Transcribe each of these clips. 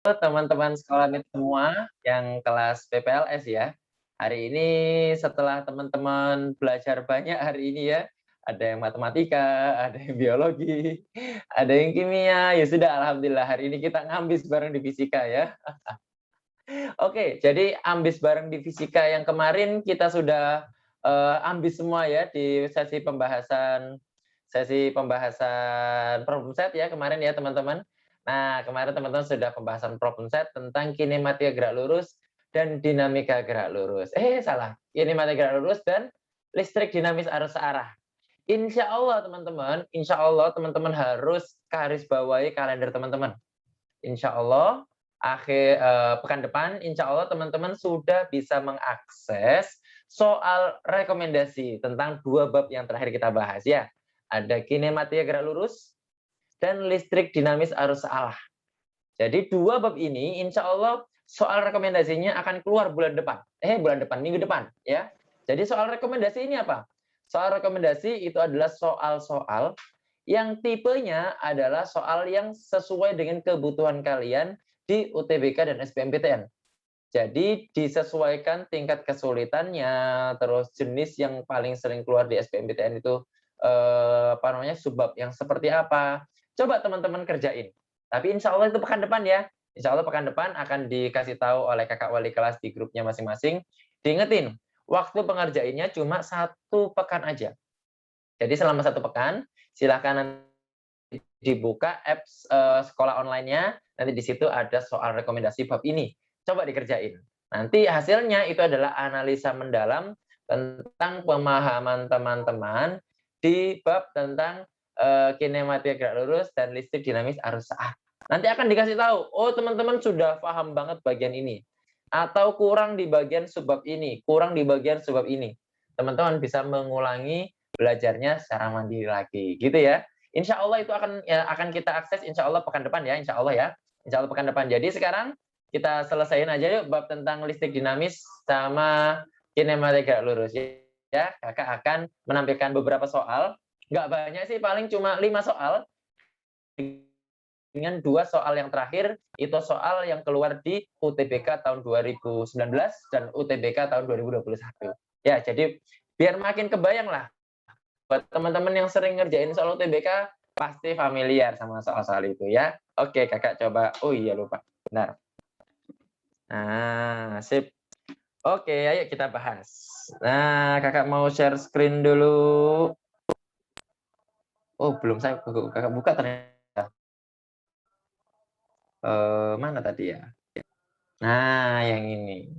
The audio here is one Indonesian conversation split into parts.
teman-teman sekolah ini semua yang kelas PPLS ya. Hari ini setelah teman-teman belajar banyak hari ini ya, ada yang matematika, ada yang biologi, ada yang kimia, ya sudah alhamdulillah hari ini kita ngambis bareng di fisika ya. Oke, jadi ambis bareng di fisika yang kemarin kita sudah, ambis semua ya di sesi pembahasan problem set ya kemarin ya teman-teman. Nah, kemarin teman-teman sudah pembahasan problem set tentang kinematika gerak lurus dan dinamika gerak lurus. Salah, kinematika gerak lurus dan listrik dinamis arus searah. Insya Allah teman-teman harus garis bawahi kalender teman-teman. Insya Allah pekan depan insya Allah teman-teman sudah bisa mengakses soal rekomendasi tentang 2 bab yang terakhir kita bahas ya. Ada kinematika gerak lurus dan listrik dinamis arus searah. Jadi 2 bab ini insya Allah soal rekomendasinya akan keluar minggu depan ya. Jadi soal rekomendasi ini apa? Soal rekomendasi itu adalah soal-soal yang tipenya adalah soal yang sesuai dengan kebutuhan kalian di UTBK dan SBMPTN. Jadi disesuaikan tingkat kesulitannya, terus jenis yang paling sering keluar di SBMPTN itu subbab yang seperti apa. Coba teman-teman kerjain. Tapi insya Allah itu pekan depan ya. Insya Allah pekan depan akan dikasih tahu oleh kakak wali kelas di grupnya masing-masing. Diingetin, waktu pengerjainnya cuma 1 pekan aja. Jadi selama 1 pekan, silahkan nanti dibuka apps sekolah online-nya, nanti di situ ada soal rekomendasi bab ini. Coba dikerjain. Nanti hasilnya itu adalah analisa mendalam tentang pemahaman teman-teman di bab tentang kinematika gerak lurus dan listrik dinamis arus searah. Nanti akan dikasih tahu, oh teman-teman sudah paham banget bagian ini. Atau kurang di bagian subbab ini, kurang di bagian subbab ini. Teman-teman bisa mengulangi belajarnya secara mandiri lagi, gitu ya. Insya Allah itu akan kita akses insya Allah pekan depan ya, insya Allah ya. Insya Allah pekan depan. Jadi sekarang kita selesaiin aja yuk bab tentang listrik dinamis sama kinematika lurus ya. Kakak akan menampilkan beberapa soal, nggak banyak sih, paling cuma 5 soal. Dengan 2 soal yang terakhir, itu soal yang keluar di UTBK tahun 2019 dan UTBK tahun 2021. Ya, jadi biar makin kebayang lah buat teman-teman yang sering ngerjain soal UTBK pasti familiar sama soal-soal itu ya. Oke, kakak coba. Oh iya lupa. Bentar. Nah, sip. Oke, ayo kita bahas. Nah, kakak mau share screen dulu. Oh, belum kakak buka ternyata. Mana tadi ya? Nah, yang ini.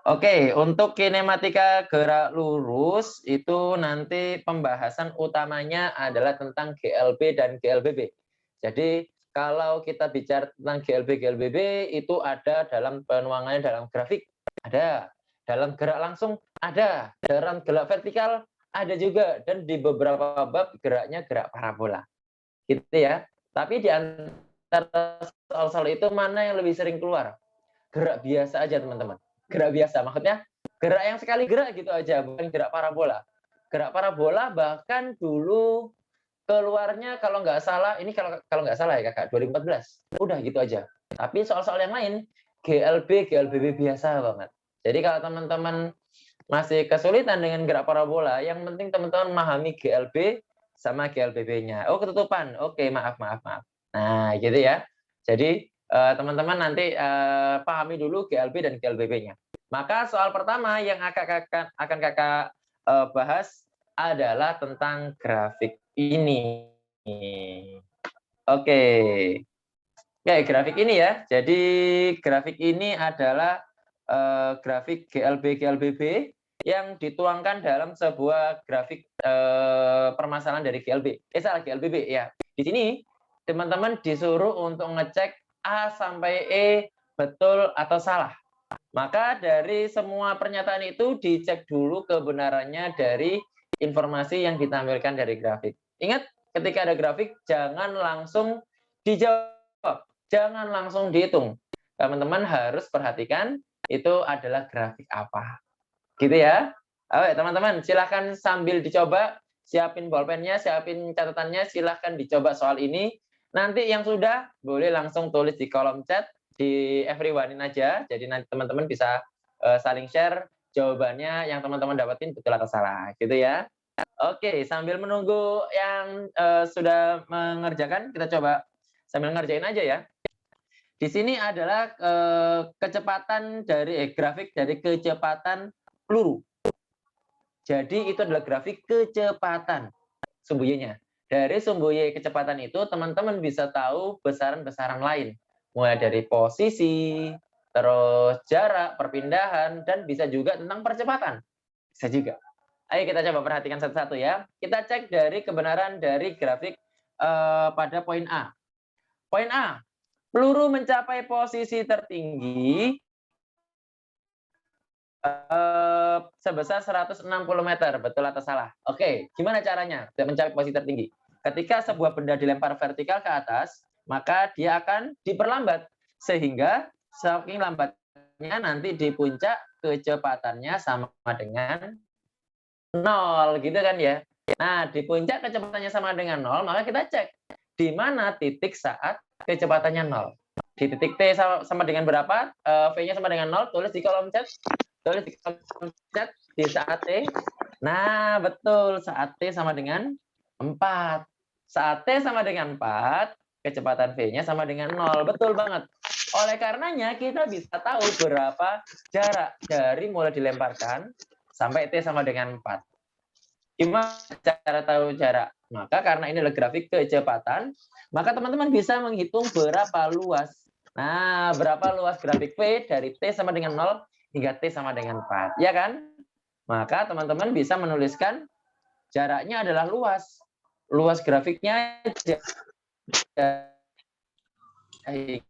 Oke, untuk kinematika gerak lurus itu nanti pembahasan utamanya adalah tentang GLB dan GLBB. Jadi kalau kita bicara tentang GLB GLBB itu ada dalam penuangannya dalam grafik, ada dalam gerak langsung, ada dalam gerak vertikal, ada juga, dan di beberapa bab geraknya gerak parabola. Gitu ya. Tapi di antara soal-soal itu mana yang lebih sering keluar? Gerak biasa aja teman-teman. Gerak biasa, maksudnya gerak yang sekali gerak gitu aja, bukan gerak parabola. Gerak parabola bahkan dulu keluarnya kalau nggak salah, ini kalau kalau nggak salah ya kakak, 2014. Udah gitu aja. Tapi soal-soal yang lain, GLB, GLBB biasa banget. Jadi kalau teman-teman masih kesulitan dengan gerak parabola, yang penting teman-teman memahami GLB sama GLBB-nya. Oh ketutupan, oke maaf. Nah gitu ya. Jadi teman-teman nanti pahami dulu GLB dan GLBB-nya. Maka soal pertama yang akan kakak bahas adalah tentang grafik ini. Oke. Kayak grafik ini ya. Jadi grafik ini adalah grafik GLB GLBB yang dituangkan dalam sebuah grafik permasalahan dari GLBB ya. Di sini teman-teman disuruh untuk ngecek A sampai E betul atau salah. Maka dari semua pernyataan itu dicek dulu kebenarannya dari informasi yang ditampilkan dari grafik. Ingat, ketika ada grafik jangan langsung dijawab, jangan langsung dihitung. Teman-teman harus perhatikan itu adalah grafik apa. Gitu ya. Oke, teman-teman, silahkan sambil dicoba siapin bolpennya, siapin catatannya, silahkan dicoba soal ini. Nanti yang sudah, boleh langsung tulis di kolom chat, di everyone-in aja. Jadi nanti teman-teman bisa saling share jawabannya yang teman-teman dapetin betul atau salah, gitu ya. Oke, sambil menunggu yang sudah mengerjakan, kita coba sambil ngerjain aja ya. Di sini adalah kecepatan dari grafik dari kecepatan peluru. Jadi itu adalah grafik kecepatan sumbu Y-nya. Dari sumbu Y kecepatan itu teman-teman bisa tahu besaran-besaran lain. Mulai dari posisi, terus jarak, perpindahan, dan bisa juga tentang percepatan. Bisa juga. Ayo kita coba perhatikan satu-satu ya. Kita cek dari kebenaran dari grafik pada poin A. Poin A, peluru mencapai posisi tertinggi sebesar 160 meter, betul atau salah? Oke, gimana caranya mencapai posisi tertinggi? Ketika sebuah benda dilempar vertikal ke atas, maka dia akan diperlambat sehingga saking lambatnya nanti di puncak kecepatannya sama dengan 0, gitu kan ya. Nah, di puncak kecepatannya sama dengan 0, maka kita cek di mana titik saat kecepatannya 0. Di titik T sama dengan berapa? V-nya sama dengan 0, tulis di kolom chat. Tulis di kolom chat di saat T. Nah, betul, saat T sama dengan 4. Saat T sama dengan 4, kecepatan V-nya sama dengan 0. Betul banget. Oleh karenanya, kita bisa tahu berapa jarak dari mulai dilemparkan sampai T sama dengan 4. Gimana cara tahu jarak? Maka karena ini adalah grafik kecepatan, maka teman-teman bisa menghitung berapa luas. Nah, berapa luas grafik V dari T sama dengan 0 hingga T sama dengan 4. Ya kan? Maka teman-teman bisa menuliskan jaraknya adalah luas. Luas grafiknya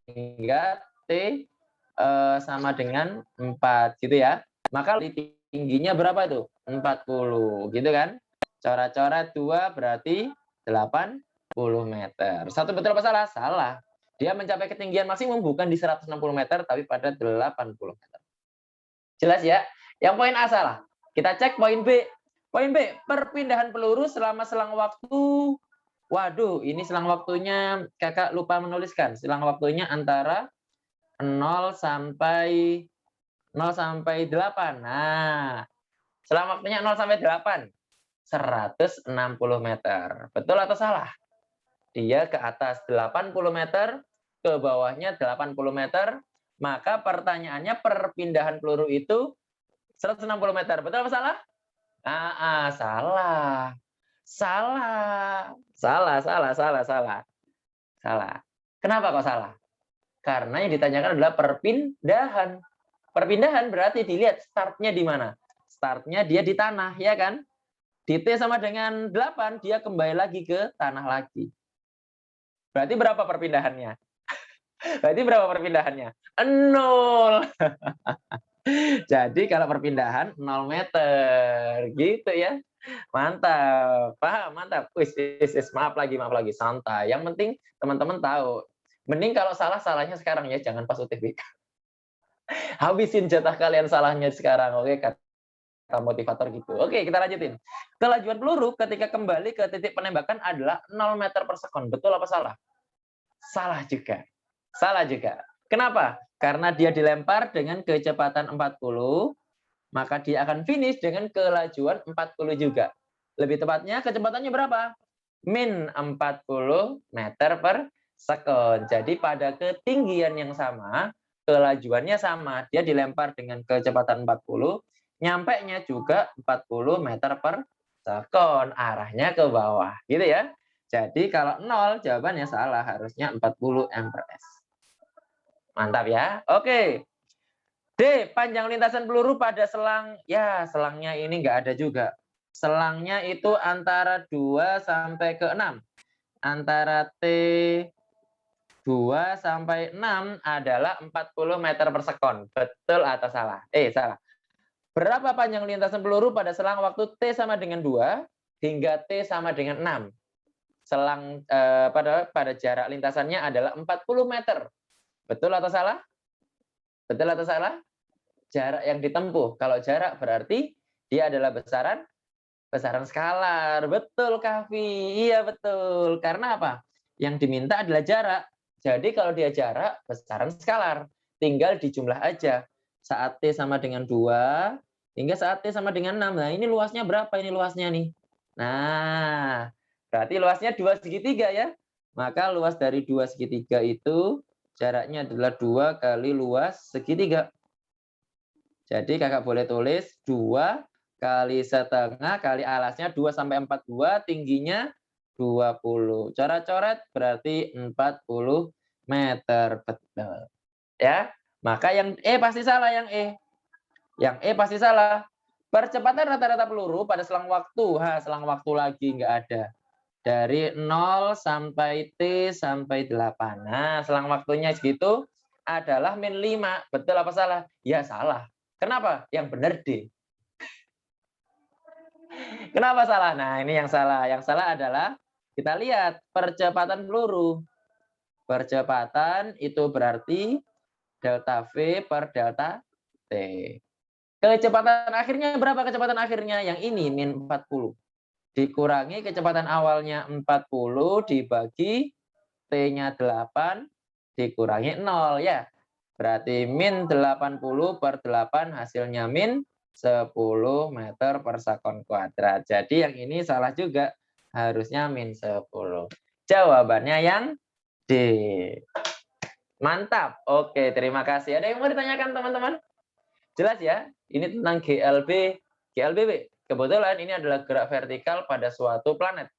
hingga T sama dengan 4 gitu ya. Maka tingginya berapa itu? 40 gitu kan. Coret-coret 2 berarti 80 meter. Satu betul apa salah? Salah. Dia mencapai ketinggian maksimum bukan di 160 meter tapi pada 80 meter. Jelas ya? Yang poin A salah. Kita cek poin B. Poin B, perpindahan peluru selama selang waktu. Waduh, ini selang waktunya kakak lupa menuliskan. Selang waktunya antara 0 sampai 8. Nah, selang waktunya 0 sampai 8. 160 meter. Betul atau salah? Dia ke atas 80 meter, ke bawahnya 80 meter, maka pertanyaannya perpindahan peluru itu 160 meter. Betul apa salah? Salah. Salah. Kenapa kok salah? Karena yang ditanyakan adalah perpindahan. Perpindahan berarti dilihat startnya di mana. Startnya dia di tanah, ya kan? Di T sama dengan 8, dia kembali lagi ke tanah lagi. Berarti berapa perpindahannya? 0. Jadi kalau perpindahan 0 meter. Gitu ya. Mantap. Paham? Mantap. Maaf lagi. Santai. Yang penting teman-teman tahu. Mending kalau salahnya sekarang ya. Jangan pas UTBK. Habisin jatah kalian salahnya sekarang. Oke, motivator gitu. Oke, kita lanjutin. Kelajuan peluru ketika kembali ke titik penembakan adalah 0 meter per sekon. Betul apa salah? Salah juga. Kenapa? Karena dia dilempar dengan kecepatan 40, maka dia akan finish dengan kelajuan 40 juga. Lebih tepatnya kecepatannya berapa? Min 40 meter per sekon. Jadi pada ketinggian yang sama, kelajuannya sama. Dia dilempar dengan kecepatan 40, nyampainya juga 40 meter per sekon. Arahnya ke bawah. Gitu ya. Jadi kalau 0, jawabannya salah. Harusnya 40 m/s. Mantap ya. Oke. D, panjang lintasan peluru pada selang. Ya, selangnya ini nggak ada juga. Selangnya itu antara 2 sampai ke 6. Antara T 2 sampai 6 adalah 40 meter per sekon. Betul atau salah? Salah. Berapa panjang lintasan peluru pada selang waktu T sama dengan 2 hingga T sama dengan 6? Selang pada jarak lintasannya adalah 40 meter. Betul atau salah? Jarak yang ditempuh. Kalau jarak berarti dia adalah besaran Besaran skalar. Betul, Kavi. Iya, betul. Karena apa? Yang diminta adalah jarak. Jadi kalau dia jarak, besaran skalar. Tinggal dijumlah aja. Saat T sama dengan 2, hingga saat T sama dengan 6. Nah, ini luasnya berapa ini luasnya nih? Nah, berarti luasnya 2 segitiga ya. Maka luas dari 2 segitiga itu jaraknya adalah 2 kali luas segitiga. Jadi kakak boleh tulis 2 kali setengah kali alasnya 2 sampai 42, tingginya 20. Coret-coret berarti 40 meter. Betul. Ya. Maka yang E pasti salah, yang E. Yang E pasti salah. Percepatan rata-rata peluru pada selang waktu. Selang waktu lagi nggak ada. Dari 0 sampai T sampai 8. Nah, selang waktunya segitu adalah min 5. Betul apa salah? Ya salah. Kenapa? Yang benar D. Kenapa salah? Nah, ini yang salah. Yang salah adalah kita lihat percepatan peluru. Percepatan itu berarti delta V per delta T. Kecepatan akhirnya berapa kecepatan akhirnya? Yang ini min 40. Dikurangi kecepatan awalnya 40 dibagi T-nya 8 dikurangi 0 ya. Berarti min 80 per 8 hasilnya min 10 meter per sekon kuadrat. Jadi yang ini salah juga. Harusnya min 10. Jawabannya yang D. Mantap. Oke, terima kasih. Ada yang mau ditanyakan teman-teman? Jelas ya? Ini tentang GLBB. Kebetulan ini adalah gerak vertikal pada suatu planet.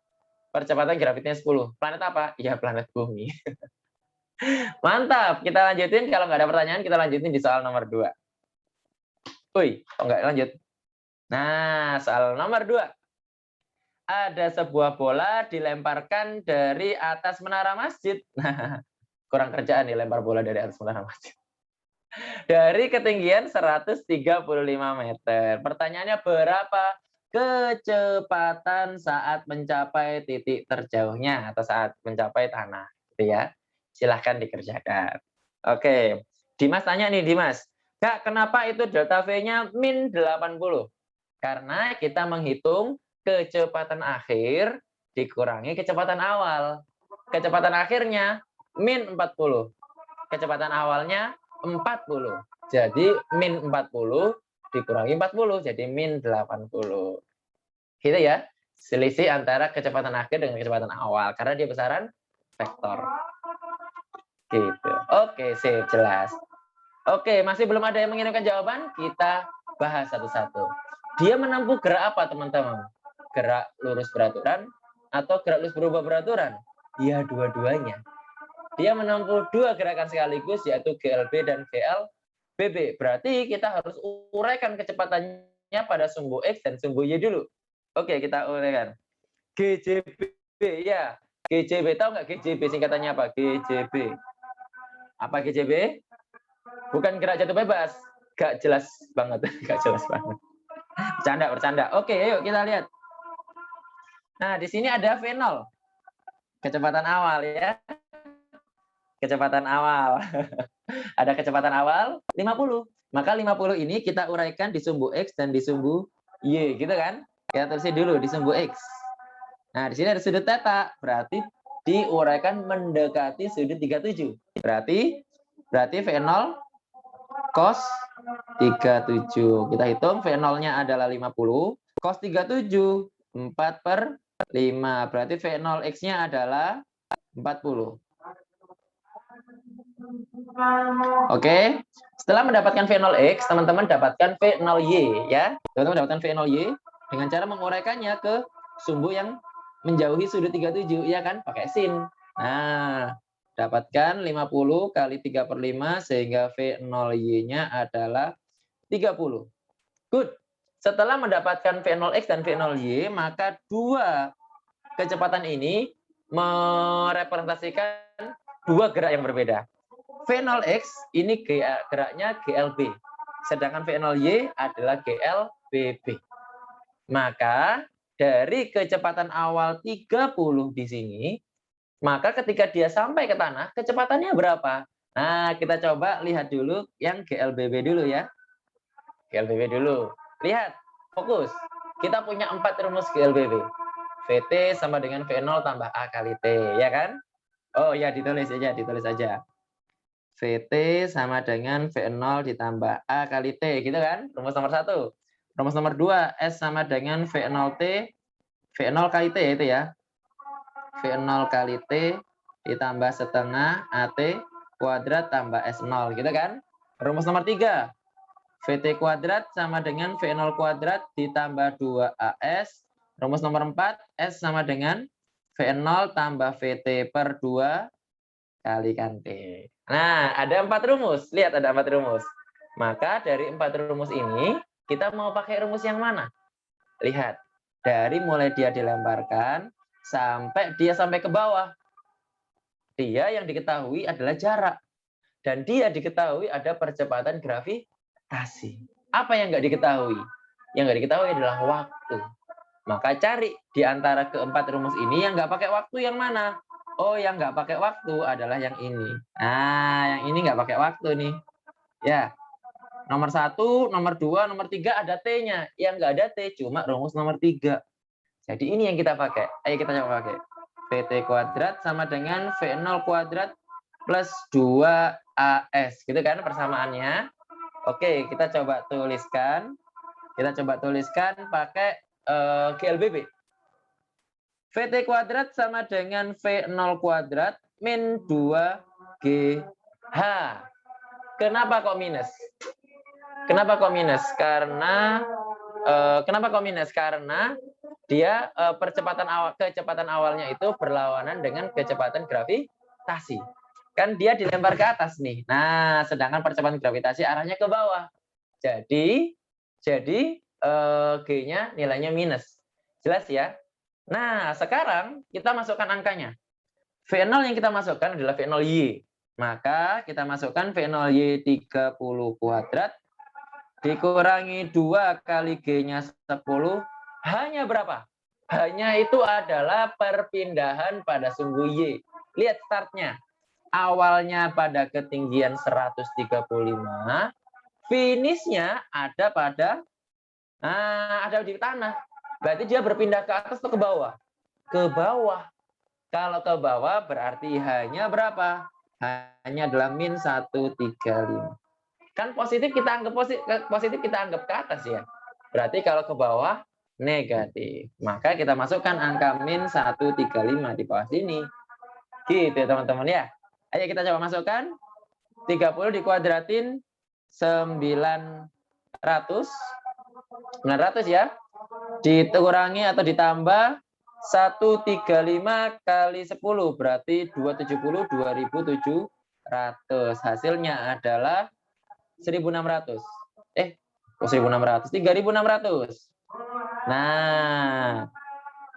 Percepatan gravitasnya 10. Planet apa? Ya, planet bumi. Mantap. Kita lanjutin. Kalau nggak ada pertanyaan, kita lanjutin di soal nomor 2. Kok nggak lanjut? Nah, soal nomor 2. Ada sebuah bola dilemparkan dari atas menara masjid. Nah, kurang kerjaan nih lempar bola dari atas menara masjid. Dari ketinggian 135 meter. Pertanyaannya berapa kecepatan saat mencapai titik terjauhnya atau saat mencapai tanah, gitu ya. Silahkan dikerjakan. Oke, Dimas tanya nih, Dimas. Kak, kenapa itu delta V-nya min 80? Karena kita menghitung kecepatan akhir dikurangi kecepatan awal. Kecepatan akhirnya min 40. Kecepatan awalnya 40. Jadi min 40 dikurangi 40 jadi min 80. Gitu ya. Selisih antara kecepatan akhir dengan kecepatan awal karena dia besaran vektor. Gitu. Oke, sip, jelas. Oke, masih belum ada yang mengirimkan jawaban? Kita bahas satu-satu. Dia menempuh gerak apa, teman-teman? Gerak lurus beraturan atau gerak lurus berubah beraturan? Ya, dua-duanya. Dia menempuh 2 gerakan sekaligus, yaitu GLB dan GLBB. Berarti kita harus uraikan kecepatannya pada sumbu X dan sumbu Y dulu. Oke, kita uraikan. GJB, ya. GJB, tahu nggak GJB singkatannya apa? GJB. Apa GJB? Bukan gerak jatuh bebas. Gak jelas banget. Gak jelas banget. Bercanda. Oke, yuk kita lihat. Nah, di sini ada V0. Kecepatan awal, ya. Kecepatan awal. Ada kecepatan awal 50. Maka 50 ini kita uraikan di sumbu X dan di sumbu Y, gitu kan? Kita tulis dulu di sumbu X. Nah, di sini ada sudut theta, berarti diuraikan mendekati sudut 37. Berarti V0 cos 37. Kita hitung V0-nya adalah 50, cos 37 4/5. Berarti V0X-nya adalah 40. Oke, setelah mendapatkan V0X, teman-teman dapatkan V0Y ya. Teman-teman dapatkan V0Y dengan cara menguraikannya ke sumbu yang menjauhi sudut 37, ya kan? Pakai sin. Nah, dapatkan 50 kali 3/5 sehingga V0Y-nya adalah 30. Good. Setelah mendapatkan V0X dan V0Y, maka dua kecepatan ini merepresentasikan dua gerak yang berbeda. V0X ini geraknya GLB, sedangkan V0Y adalah GLBB. Maka dari kecepatan awal 30 di sini, maka ketika dia sampai ke tanah, kecepatannya berapa? Nah, kita coba lihat dulu yang GLBB dulu ya. GLBB dulu. Lihat, fokus. Kita punya 4 rumus GLBB. VT sama dengan V0 tambah A kali T, ya kan? Oh ya, ditulis aja. VT sama dengan V0 ditambah A kali T, gitu kan? Rumus nomor 1. Rumus nomor 2, S sama dengan V0T, V0 kali T itu ya. V0 kali T ditambah setengah AT kuadrat tambah S0, gitu kan? Rumus nomor 3, VT kuadrat sama dengan V0 kuadrat ditambah 2AS. Rumus nomor 4, S sama dengan V0 tambah VT per 2 kalikan T. Nah, ada 4 rumus. Lihat, ada 4 rumus. Maka dari 4 rumus ini, kita mau pakai rumus yang mana? Lihat, dari mulai dia dilemparkan, sampai dia sampai ke bawah. Dia yang diketahui adalah jarak. Dan dia diketahui ada percepatan gravitasi. Apa yang nggak diketahui? Yang nggak diketahui adalah waktu. Maka cari di antara keempat rumus ini yang nggak pakai waktu yang mana? Oh, yang nggak pakai waktu adalah yang ini. Nah, yang ini nggak pakai waktu nih. Ya, nomor 1, nomor 2, nomor 3 ada T-nya. Yang nggak ada T cuma rumus nomor 3. Jadi ini yang kita pakai. Ayo kita coba pakai. VT kuadrat sama dengan V0 kuadrat plus 2AS. Gitu kan persamaannya. Oke, kita coba tuliskan. Kita coba tuliskan pakai GLBB. VT kuadrat sama dengan V0 kuadrat min 2GH. Kenapa kok minus? Kenapa kok minus? Kenapa kok minus? Karena dia kecepatan awalnya itu berlawanan dengan kecepatan gravitasi. Kan dia dilempar ke atas nih. Nah, sedangkan percepatan gravitasi arahnya ke bawah. Jadi G-nya nilainya minus. Jelas ya? Nah, sekarang kita masukkan angkanya. V0 yang kita masukkan adalah V0Y. Maka kita masukkan V0Y 30 kuadrat dikurangi 2 kali G-nya 10. Hanya berapa? Hanya itu adalah perpindahan pada sumbu Y. Lihat startnya. Awalnya pada ketinggian 135. Finishnya ada di tanah. Berarti dia berpindah ke atas atau ke bawah? Ke bawah. Kalau ke bawah berarti hanya berapa? Hanya adalah min 135. Kan positif kita anggap ke atas ya. Berarti kalau ke bawah negatif. Maka kita masukkan angka min 135 di bawah sini. Gitu ya teman-teman ya. Ayo kita coba masukkan. 30 dikuadratin 900 ya. Dikurangi atau ditambah 135 kali 10 berarti 270 2700. Hasilnya adalah 1600. Kok 1600? 3600. Nah,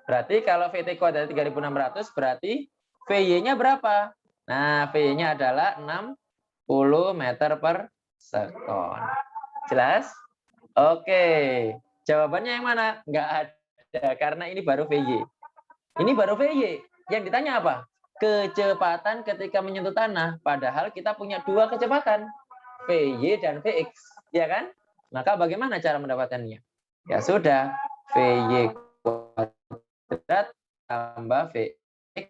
berarti kalau VT kuadrat 3600 berarti VY-nya berapa? Nah, VY-nya adalah 60 meter per sekon. Jelas? Oke. Jawabannya yang mana? Nggak ada, karena ini baru VY. Ini baru VY. Yang ditanya apa? Kecepatan ketika menyentuh tanah. Padahal kita punya 2 kecepatan. VY dan VX. Ya kan? Maka bagaimana cara mendapatkannya? Ya sudah. VY kuadrat tambah VX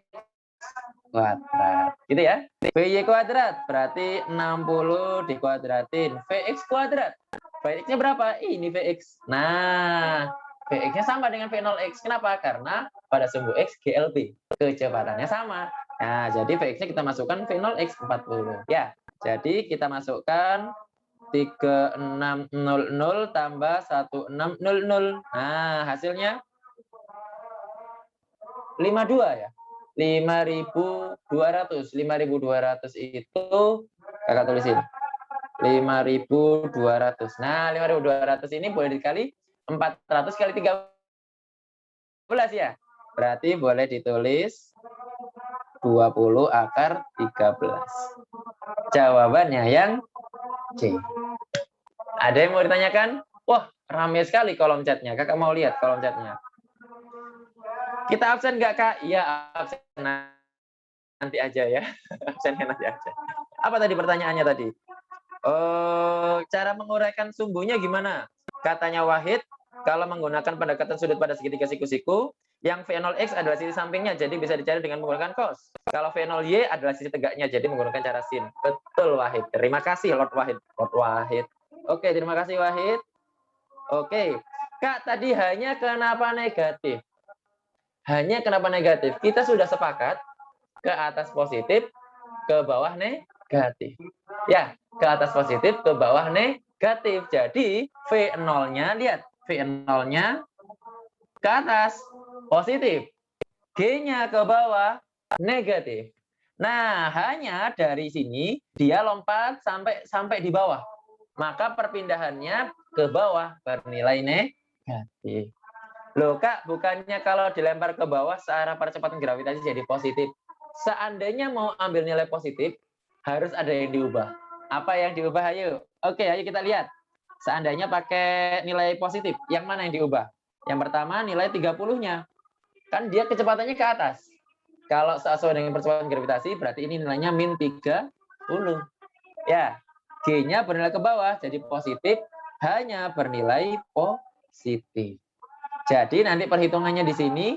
kuadrat. Gitu ya. VY kuadrat berarti 60 dikuadratin VX kuadrat. VX-nya berapa? Ini VX. Nah, VX-nya sama dengan V0X. Kenapa? Karena pada sumbu X GLB. Kecepatannya sama. Nah, jadi VX-nya kita masukkan V0X 40. Ya, jadi kita masukkan 3600 tambah 1600. Nah, hasilnya 52 ya. 5200. 5200 itu kakak tulisin. 5200. Nah, 5200 ini boleh dikali 400 kali 13 ya. Berarti boleh ditulis 20 akar 13. Jawabannya yang C. Ada yang mau ditanyakan? Wah, ramai sekali kolom chatnya. Kakak mau lihat kolom chatnya. Kita absen nggak, Kak? Iya, absen nanti aja ya. Absennya nanti aja. Apa tadi pertanyaannya tadi? Cara menguraikan sumbunya gimana? Katanya Wahid, Kalau menggunakan pendekatan sudut pada segitiga siku-siku, yang V0X adalah sisi sampingnya, jadi bisa dicari dengan menggunakan cos. Kalau V0Y adalah sisi tegaknya, jadi menggunakan cara sin. Betul, Wahid. Terima kasih, Lord Wahid. Lord Wahid. Oke, terima kasih, Wahid. Oke. Kak, tadi hanya kenapa negatif? Hanya kenapa negatif? Kita sudah sepakat ke atas positif, ke bawah negatif. Ya, ke atas positif, ke bawah negatif. Jadi, V0-nya, lihat. V0-nya ke atas positif. G-nya ke bawah negatif. Nah, hanya dari sini dia lompat sampai di bawah. Maka perpindahannya ke bawah bernilai negatif. Loh, Kak, bukannya kalau dilempar ke bawah searah percepatan gravitasi jadi positif. Seandainya mau ambil nilai positif, harus ada yang diubah. Apa yang diubah? Ayo. Oke, ayo kita lihat. Seandainya pakai nilai positif, yang mana yang diubah? Yang pertama nilai 30-nya. Kan dia kecepatannya ke atas. Kalau sesuai dengan percepatan gravitasi, berarti ini nilainya min 30. Ya, G-nya bernilai ke bawah, jadi positif, hanya bernilai positif. Jadi nanti perhitungannya di sini,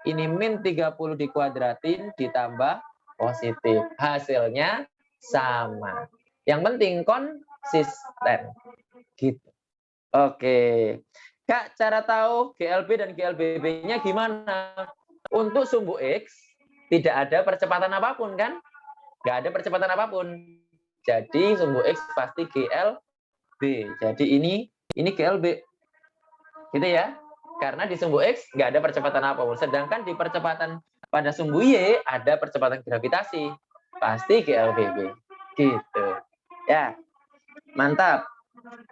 ini min 30 dikuadratin ditambah positif. Hasilnya sama. Yang penting konsisten. Gitu. Oke. Kak, cara tahu GLB dan GLBB-nya gimana? Untuk sumbu X, tidak ada percepatan apapun, kan? Nggak ada percepatan apapun. Jadi sumbu X pasti GLB. Jadi ini GLB. Gitu ya. Karena di sumbu X nggak ada percepatan apapun. Sedangkan di percepatan pada sumbu Y ada percepatan gravitasi. Pasti GLBB. Gitu. Ya. Mantap.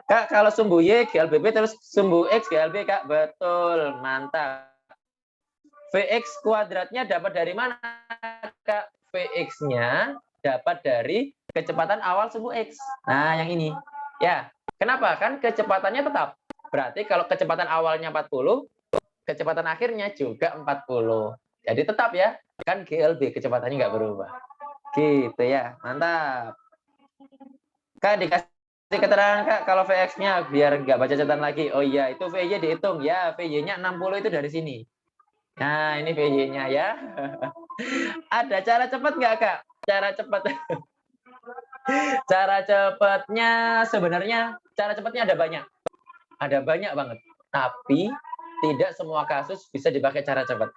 Kak, kalau sumbu Y GLBB terus sumbu X GLB, Kak. Betul, mantap. Vx kuadratnya dapat dari mana, Kak? Vx-nya dapat dari kecepatan awal sumbu X. Nah, yang ini. Ya, kenapa? Kan kecepatannya tetap. Berarti kalau kecepatan awalnya 40, kecepatan akhirnya juga 40. Jadi tetap ya. Kan GLB kecepatannya nggak berubah. Gitu ya, mantap. Kak, dikasih keterangan, Kak, kalau Vx-nya biar nggak baca catatan lagi. Oh iya, itu VY dihitung. Ya, VY-nya 60 itu dari sini. Nah, ini VY-nya ya. Ada cara cepat nggak, Kak? Cara cepat. Cara cepatnya sebenarnya, cara cepatnya ada banyak. Ada banyak banget. Tapi tidak semua kasus bisa dipakai cara cepat.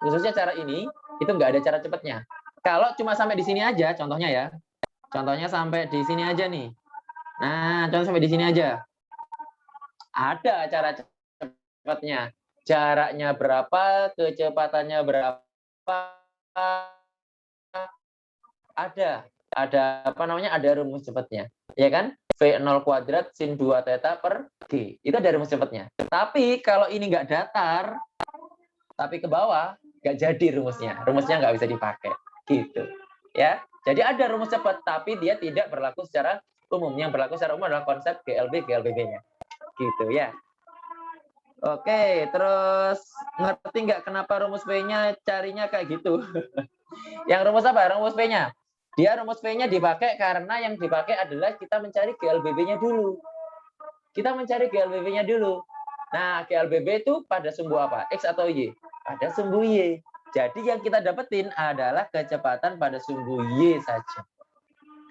Khususnya cara ini, itu nggak ada cara cepatnya. Kalau cuma sampai di sini aja, contohnya ya. Contohnya sampai di sini aja nih. Nah, contoh sampai di sini aja. Ada cara cepatnya. Jaraknya berapa, kecepatannya berapa. Ada apa namanya? Ada rumus cepatnya. Ya kan? V0 kuadrat sin 2 theta per G. Itu ada rumus cepatnya. Tapi kalau ini nggak datar, tapi ke bawah, nggak jadi rumusnya. Rumusnya nggak bisa dipakai. Gitu. Ya. Jadi ada rumus cepat, tapi dia tidak berlaku secara umum. Yang berlaku secara umum adalah konsep GLB, GLBB-nya. Gitu ya. Oke, terus ngerti nggak kenapa rumus P-nya carinya kayak gitu? Yang rumus apa? Rumus P-nya. Dia rumus P-nya dipakai karena yang dipakai adalah kita mencari GLBB-nya dulu. Kita mencari GLBB-nya dulu. Nah, GLBB itu pada sumbu apa? X atau Y? Pada sumbu Y. Jadi yang kita dapetin adalah kecepatan pada sumbu Y saja.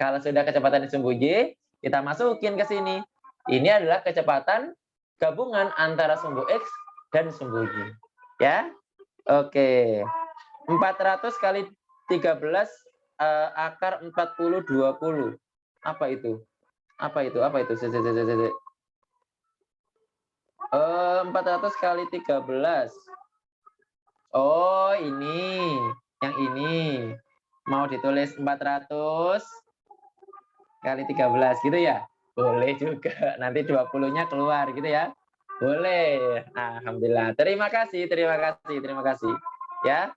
Kalau sudah kecepatan di sumbu Y, kita masukin ke sini. Ini adalah kecepatan gabungan antara sumbu X dan sumbu Y. Ya. Oke. 400 kali 13 akar 40 20. Apa itu? Apa itu? 400 kali 13. Oh, ini. Yang ini. Mau ditulis 400 kali 13 gitu ya? Boleh juga. Nanti 20-nya keluar gitu ya. Boleh. Alhamdulillah. Terima kasih. Ya.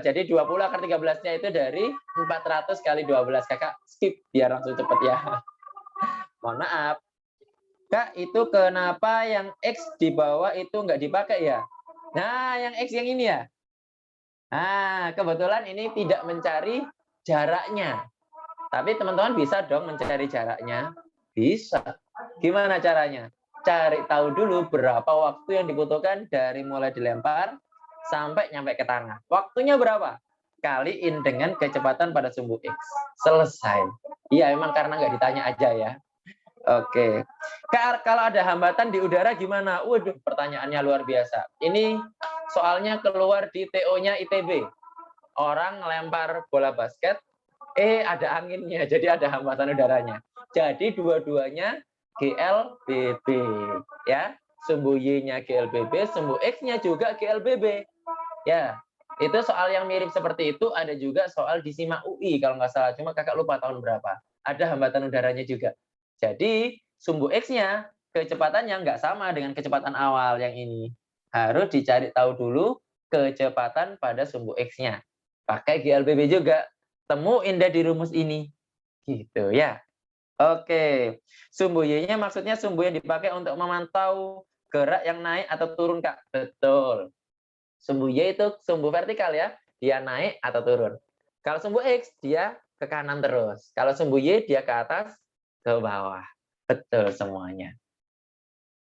Jadi 20 akar 13-nya itu dari 400 kali 12. Kakak skip biar langsung cepet ya. Mohon maaf. Kak, itu kenapa yang X di bawah itu nggak dipakai ya? Nah, yang X yang ini ya. Nah, kebetulan ini tidak mencari jaraknya. Tapi teman-teman bisa dong mencari jaraknya. Bisa. Gimana caranya? cari tahu dulu berapa waktu yang dibutuhkan dari mulai dilempar sampai nyampe ke tangan. Waktunya berapa? Kaliin dengan kecepatan pada sumbu X. Selesai. Iya, emang karena nggak ditanya aja ya. Oke. Kalau ada hambatan di udara gimana? Waduh, pertanyaannya luar biasa. Ini soalnya keluar di TO-nya ITB. Orang ngelempar bola basket, ada anginnya, jadi ada hambatan udaranya. Jadi dua-duanya GLBB, ya. Sumbu Y-nya GLBB, sumbu X-nya juga GLBB. Ya, itu soal yang mirip seperti itu. Ada juga soal di SIMA UI kalau nggak salah, cuma kakak lupa tahun berapa. Ada hambatan udaranya juga. Jadi sumbu X-nya kecepatannya nggak sama dengan kecepatan awal yang ini. Harus dicari tahu dulu kecepatan pada sumbu X-nya. Pakai GLBB juga. Temuin deh di rumus ini. Gitu ya. Oke. Sumbu Y-nya maksudnya sumbu yang dipakai untuk memantau gerak yang naik atau turun, Kak. Betul. Sumbu Y itu sumbu vertikal ya. Dia naik atau turun. Kalau sumbu X, dia ke kanan terus. Kalau sumbu Y, dia ke atas, ke bawah. Betul semuanya.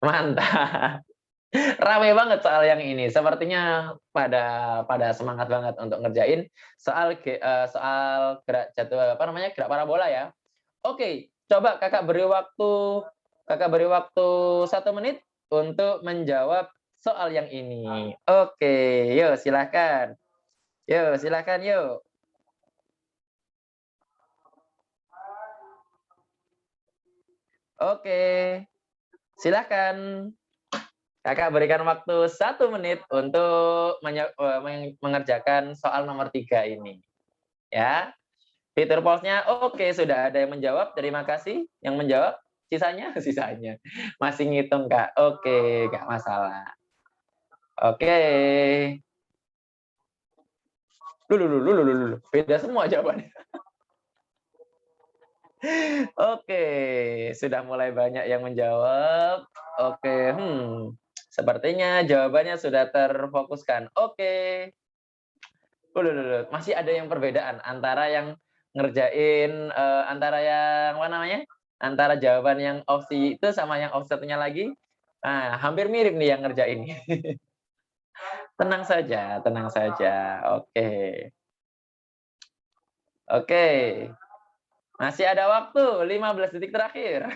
Mantap. Rame banget soal yang ini. Sepertinya pada semangat banget untuk ngerjain soal gerak jatuh gerak parabola ya. Oke, coba Kakak beri waktu 1 menit untuk menjawab soal yang ini. Oke, yuk silahkan. Yuk, silahkan yuk. Oke, silahkan. Kakak berikan waktu 1 menit untuk mengerjakan soal nomor 3 ini. Ya, fitur pause-nya oke, sudah ada yang menjawab. Terima kasih yang menjawab. Sisanya, sisanya. Masih ngitung, Kak. Oke, nggak masalah. Oke. Dulu. Beda semua jawabannya. Oke, sudah mulai banyak yang menjawab. Oke, sepertinya jawabannya sudah terfokuskan. Oke. Masih ada yang perbedaan antara yang ngerjain, antara yang apa namanya, antara jawaban yang opsi itu sama yang opsi satunya lagi. Nah, hampir mirip nih yang ngerjain. Tenang saja, tenang saja. Oke. Oke. Masih ada waktu 15 detik terakhir.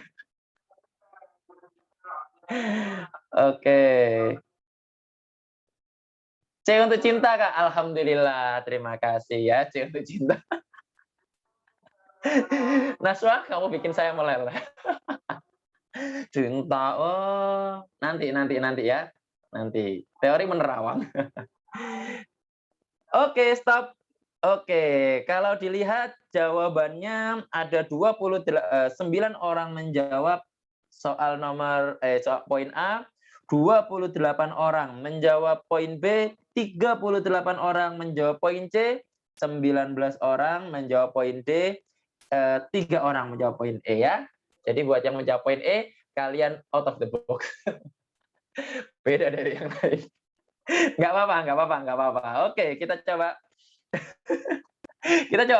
Oke. C untuk cinta, Kak. Alhamdulillah, terima kasih ya C untuk cinta. Naswa, kamu bikin saya meleleh. Cinta, oh, nanti ya. Nanti. Teori menerawang. Oke, stop. Oke, kalau dilihat jawabannya ada 29 orang menjawab soal soal poin A, 28 orang menjawab poin B, 38 orang menjawab poin C, 19 orang menjawab poin D, 3 orang menjawab poin E ya. Jadi buat yang menjawab poin E, kalian out of the box. Beda dari yang lain. Nggak apa-apa. Oke, kita coba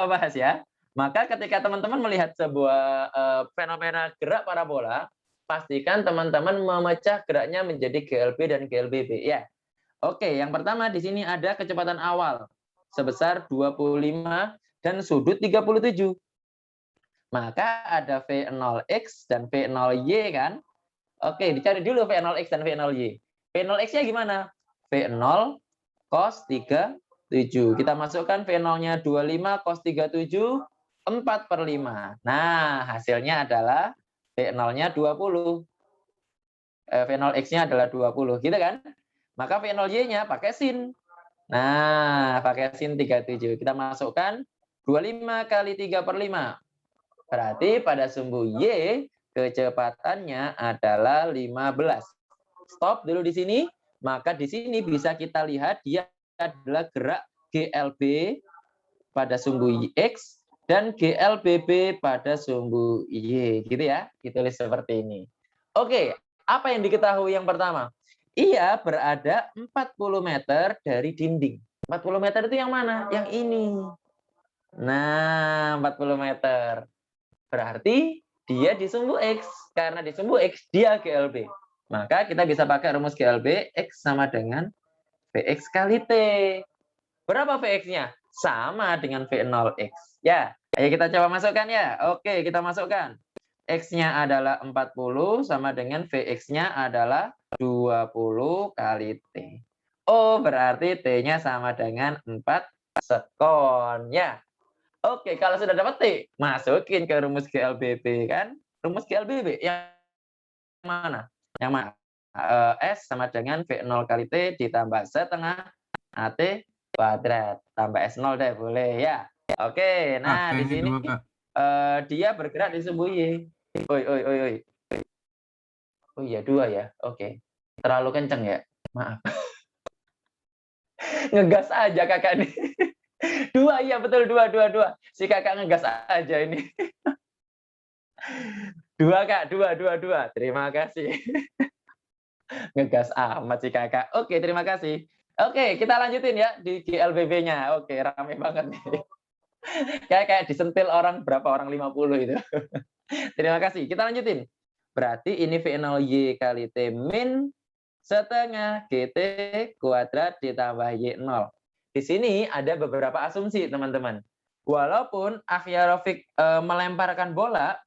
bahas ya. Maka ketika teman-teman melihat sebuah fenomena gerak parabola, pastikan teman-teman memecah geraknya menjadi GLB dan GLBB ya. Oke, yang pertama di sini ada kecepatan awal sebesar 25 dan sudut 37. Maka ada V0X dan V0Y kan? Oke, dicari dulu V0X dan V0Y. V0X-nya gimana? V0 cos 37. Kita masukkan V0-nya 25 cos 37, 4/5. Nah, hasilnya adalah V0-nya 20. V0X-nya adalah 20, gitu kan? Maka V0Y-nya pakai sin. Nah, pakai sin 37. Kita masukkan 25 kali 3/5. Berarti pada sumbu Y kecepatannya adalah 15. Stop dulu di sini. Maka di sini bisa kita lihat dia adalah gerak GLB pada sumbu X dan GLBB pada sumbu Y. Gitu ya. Ditulis seperti ini. Oke, apa yang diketahui yang pertama? Ia berada 40 meter dari dinding. 40 meter itu yang mana? Yang ini. Nah, 40 meter. Berarti dia di sumbu X. Karena di sumbu X dia GLB. Maka kita bisa pakai rumus GLB, X sama dengan Vx kali T. Berapa Vx-nya? Sama dengan V0X. Ya, ayo kita coba masukkan ya. Oke, kita masukkan. X-nya adalah 40 sama dengan Vx-nya adalah 20 kali T. Oh, berarti T-nya sama dengan 4 sekon. Ya. Oke, kalau sudah dapat T, masukin ke rumus GLBB kan? Rumus GLBB yang mana? Yang mana? S sama dengan V0 kali T ditambah setengah AT kuadrat. Tambah S0 deh, boleh ya? Oke, nah di sini dia bergerak di sumbu Y. Oi. Oh iya, 2 ya? Oke. Terlalu kenceng ya? Maaf. Ngegas aja kakak nih. 2, iya betul, 2. Si kakak ngegas aja ini. 2 Kak, 2. Terima kasih. Ngegas amat si kakak. Oke, terima kasih. Oke, kita lanjutin ya di GLBB-nya. Oke, rame banget nih. Kayak disentil orang berapa orang 50 itu. Terima kasih. Kita lanjutin. Berarti ini V0Y kali T min setengah GT kuadrat ditambah Y0. Di sini ada beberapa asumsi, teman-teman. Walaupun Akhyarovik melemparkan bola,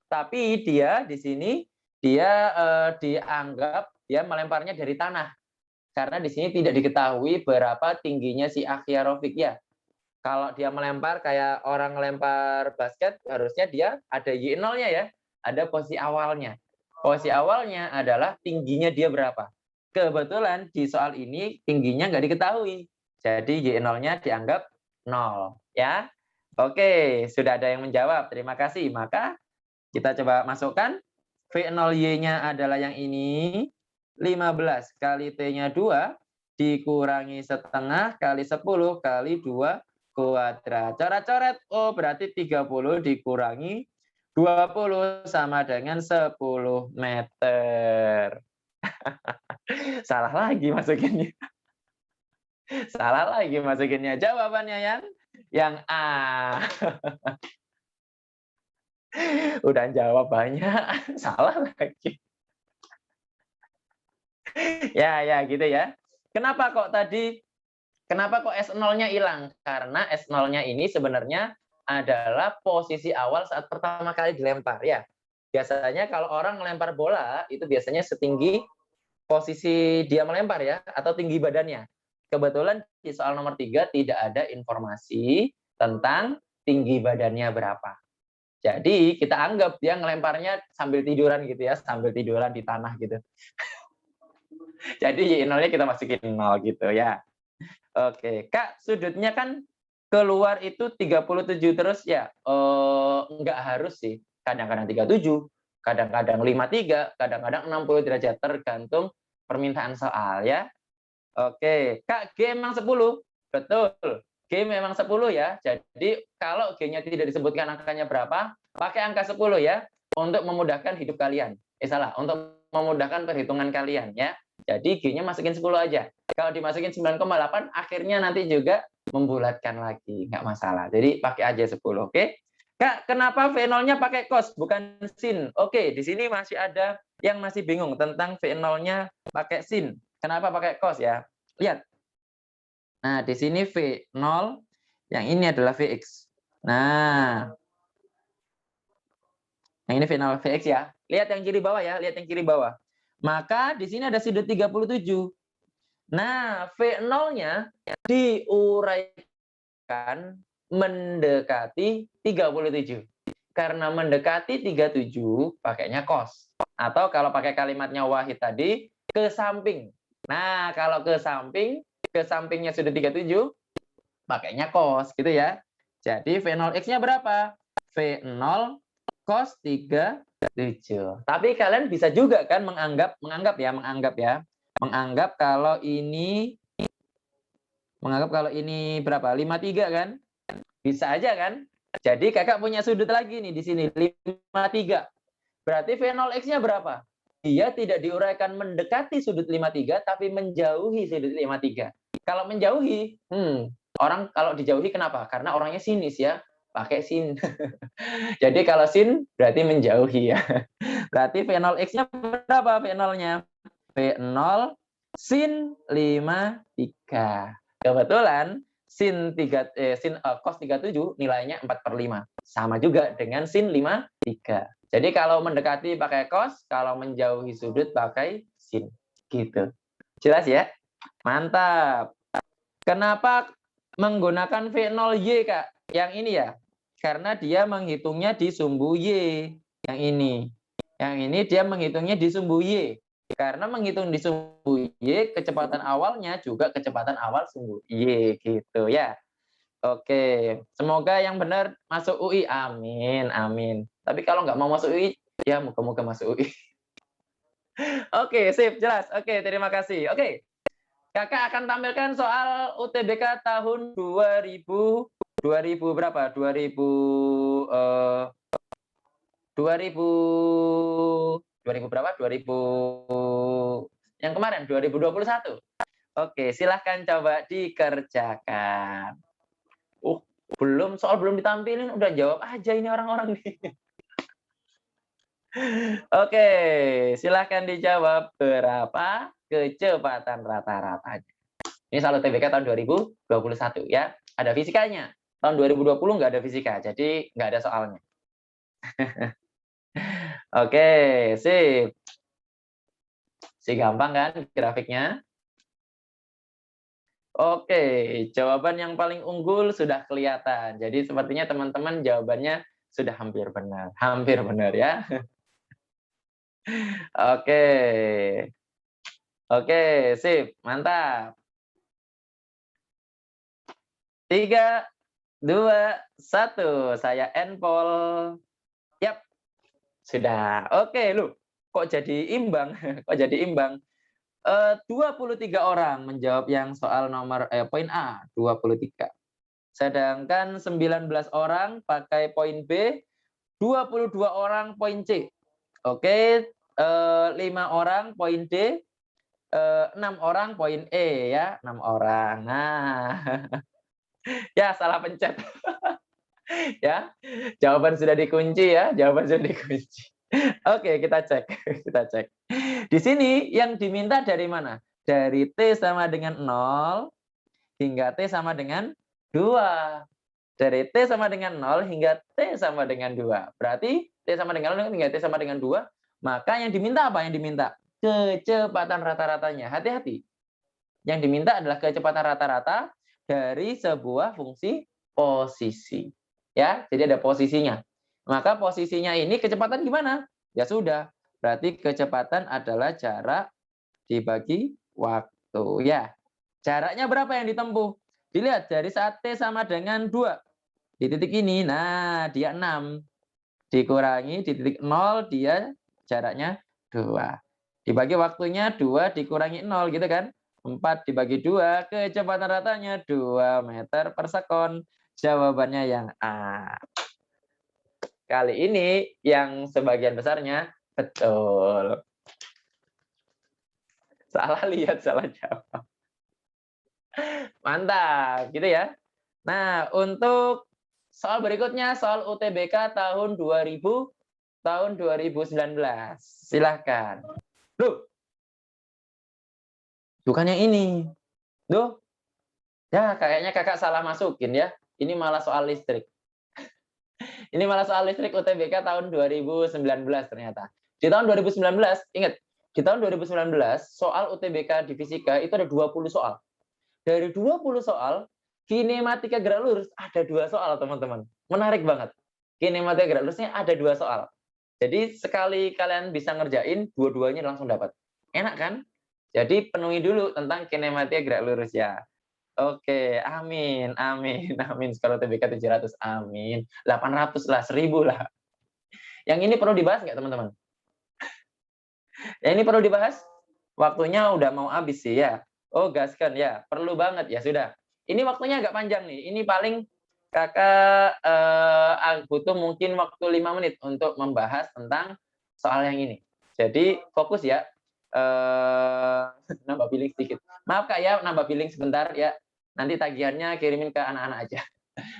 tapi dia di sini dia dianggap dia melemparnya dari tanah. Karena di sini tidak diketahui berapa tingginya si Akhyarovik ya. Kalau dia melempar kayak orang lempar basket, harusnya dia ada Y0-nya ya. Ada posisi awalnya. Posisi awalnya adalah tingginya dia berapa. Kebetulan di soal ini tingginya nggak diketahui. Jadi Y0-nya dianggap 0. Ya. Oke, sudah ada yang menjawab. Terima kasih. Maka kita coba masukkan. V0Y-nya adalah yang ini. 15 kali T-nya 2 dikurangi setengah kali 10 kali 2 kuadrat. Coret-coret. Oh, berarti 30 dikurangi 20 sama dengan 10 meter. Salah lagi masukinnya. Salah lagi masukinnya. Jawabannya yang A. Udah jawab banyak, salah lagi. Ya gitu ya. Kenapa kok S0-nya hilang? Karena S0-nya ini sebenarnya adalah posisi awal saat pertama kali dilempar ya. Biasanya kalau orang melempar bola itu biasanya setinggi posisi dia melempar ya, atau tinggi badannya. Kebetulan di soal nomor 3 tidak ada informasi tentang tinggi badannya berapa. Jadi kita anggap dia ngelemparnya sambil tiduran gitu ya, sambil tiduran di tanah gitu. Jadi Y0-nya kita masukin 0 gitu ya. Oke, Kak, sudutnya kan keluar itu 37 terus ya? Enggak harus sih. Kadang-kadang 37, kadang-kadang 53, kadang-kadang 60 derajat, tergantung permintaan soal ya. Oke, Kak, G memang 10. Betul. G memang 10 ya. Jadi kalau G-nya tidak disebutkan angkanya berapa, pakai angka 10 ya untuk memudahkan hidup kalian. Salah, untuk memudahkan perhitungan kalian ya. Jadi G-nya masukin 10 aja. Kalau dimasukin 9,8 akhirnya nanti juga membulatkan lagi, nggak masalah. Jadi pakai aja 10, oke? Kak, kenapa V0-nya pakai cos bukan sin? Oke, di sini masih ada yang masih bingung tentang V0-nya pakai sin. Kenapa pakai cos ya? Lihat. Nah, di sini V0, yang ini adalah Vx. Nah, yang ini V0 Vx ya. Lihat yang kiri bawah ya, lihat yang kiri bawah. Maka di sini ada sudut 37. Nah, V0-nya diuraikan mendekati 37. Karena mendekati 37, pakainya cos. Atau kalau pakai kalimatnya Wahid tadi, ke samping. Nah, kalau ke sampingnya sudut 37, pakainya cos gitu ya. Jadi V0x-nya berapa? V0 cos 37. Tapi kalian bisa juga kan menganggap kalau ini berapa? 53 kan? Bisa aja kan? Jadi kakak punya sudut lagi nih di sini 53. Berarti V0x-nya berapa? Dia tidak diuraikan mendekati sudut 53 tapi menjauhi sudut 53. Kalau menjauhi, orang kalau dijauhi kenapa? Karena orangnya sinis ya, pakai sin. Jadi kalau sin berarti menjauhi ya. Berarti V0x-nya berapa V0-nya? V0 sin 53. Kebetulan cos 37 nilainya 4/5. Sama juga dengan sin 53. Jadi kalau mendekati pakai cos, kalau menjauhi sudut pakai sin. Gitu. Jelas ya? Mantap. Kenapa menggunakan V0Y, Kak? Yang ini ya? Karena dia menghitungnya di sumbu Y. Yang ini. Yang ini dia menghitungnya di sumbu Y. Karena menghitung di sumbu Y, kecepatan awalnya juga kecepatan awal sumbu Y. Gitu ya. Oke. Semoga yang benar masuk UI. Amin. Amin. Tapi kalau nggak mau masuk UI, ya moga-moga masuk UI. Oke, sip. Jelas. Oke, terima kasih. Oke. Kakak akan tampilkan soal UTBK tahun 2000 berapa? 2000 berapa? 2000 yang kemarin 2021. Oke, silahkan coba dikerjakan. Belum ditampilin udah jawab aja ini orang-orang nih. Oke, silahkan dijawab berapa kecepatan rata-ratanya. Ini soal UTBK tahun 2021 ya. Ada fisikanya. Tahun 2020 nggak ada fisika, jadi nggak ada soalnya. Oke, sip. Si gampang kan grafiknya? Oke, jawaban yang paling unggul sudah kelihatan. Jadi sepertinya teman-teman jawabannya sudah hampir benar. Hampir benar ya. Oke. Oke, sip. Mantap. 3, 2, 1. Saya endpol. Yap. Sudah. Oke, lu. Kok jadi imbang? Kok jadi imbang? 23 orang menjawab yang soal nomor poin A, 23. Sedangkan 19 orang pakai poin B, 22 orang poin C. Oke, 5 orang poin D, 6 orang poin E ya, 6 orang. Nah, ya salah pencet. Ya, jawaban sudah dikunci ya, jawaban sudah dikunci. Oke, kita cek, kita cek. Di sini yang diminta dari mana? Dari T sama dengan 0 hingga T sama dengan 2. Dari T sama dengan 0 hingga T sama dengan 2. Berarti T sama dengan 0 hingga T sama dengan 2, maka yang diminta apa? Yang diminta kecepatan rata-ratanya. Hati-hati. Yang diminta adalah kecepatan rata-rata dari sebuah fungsi posisi. Ya, jadi ada posisinya. Maka posisinya ini kecepatan gimana? Ya sudah, berarti kecepatan adalah jarak dibagi waktu ya. Jaraknya berapa yang ditempuh? Dilihat dari saat T sama dengan 2. Di titik ini, nah dia 6. Dikurangi di titik 0, dia jaraknya 2. Dibagi waktunya 2 dikurangi 0 gitu kan. 4 dibagi 2, kecepatan ratanya 2 meter per sekon. Jawabannya yang A. Kali ini yang sebagian besarnya betul. Salah lihat, salah jawab. Mantap, gitu ya. Nah, untuk soal berikutnya, soal UTBK tahun 2019. Silahkan. Loh, bukan yang ini. Loh, ya kayaknya kakak salah masukin ya. Ini malah soal listrik. Ini malah soal listrik UTBK tahun 2019 ternyata. Di tahun 2019, ingat, di tahun 2019 soal UTBK di fisika itu ada 20 soal. Dari 20 soal, kinematika gerak lurus ada 2 soal, teman-teman. Menarik banget. Kinematika gerak lurusnya ada 2 soal. Jadi sekali kalian bisa ngerjain, dua-duanya langsung dapat. Enak kan? Jadi penuhi dulu tentang kinematika gerak lurus ya. Oke, amin, amin, amin. Kalau UTBK 700, amin. 800 lah, 1000 lah. Yang ini perlu dibahas nggak, teman-teman? Yang ini perlu dibahas? Waktunya udah mau habis sih ya. Oh, gaskan ya. Perlu banget ya, sudah. Ini waktunya agak panjang nih. Ini paling kakak butuh mungkin waktu 5 menit untuk membahas tentang soal yang ini. Jadi fokus ya. Nambah billing sedikit. Maaf Kak ya, nambah billing sebentar ya. Nanti tagihannya kirimin ke anak-anak aja.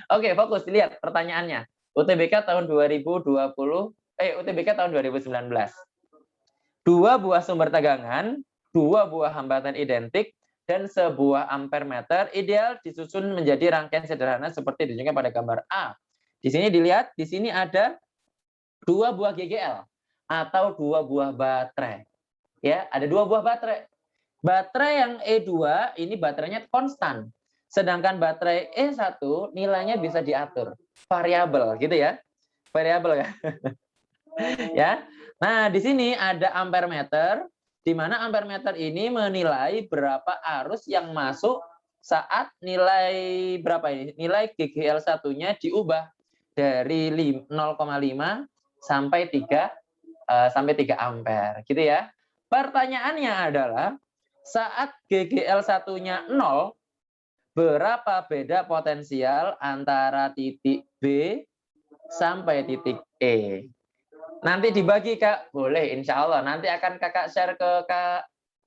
Oke, fokus. Lihat pertanyaannya. UTBK tahun 2020, UTBK tahun 2019. 2 buah sumber tegangan dua buah hambatan identik dan sebuah ampermeter ideal disusun menjadi rangkaian sederhana seperti ditunjukkan pada gambar A. Di sini dilihat, di sini ada dua buah GGL atau dua buah baterai. Ya, ada dua buah baterai. Baterai yang E2 ini baterainya konstan. Sedangkan baterai E1 nilainya bisa diatur. Variabel gitu ya. Variabel ya. Ya. Nah, di sini ada ampermeter di mana ampermeter ini menilai berapa arus yang masuk saat nilai berapa ini? Nilai GGL satunya diubah dari 0,5 sampai 3 ampere gitu ya. Pertanyaannya adalah saat GGL satunya 0, berapa beda potensial antara titik B sampai titik E? Nanti dibagi Kak, boleh insya Allah. Nanti akan Kakak share ke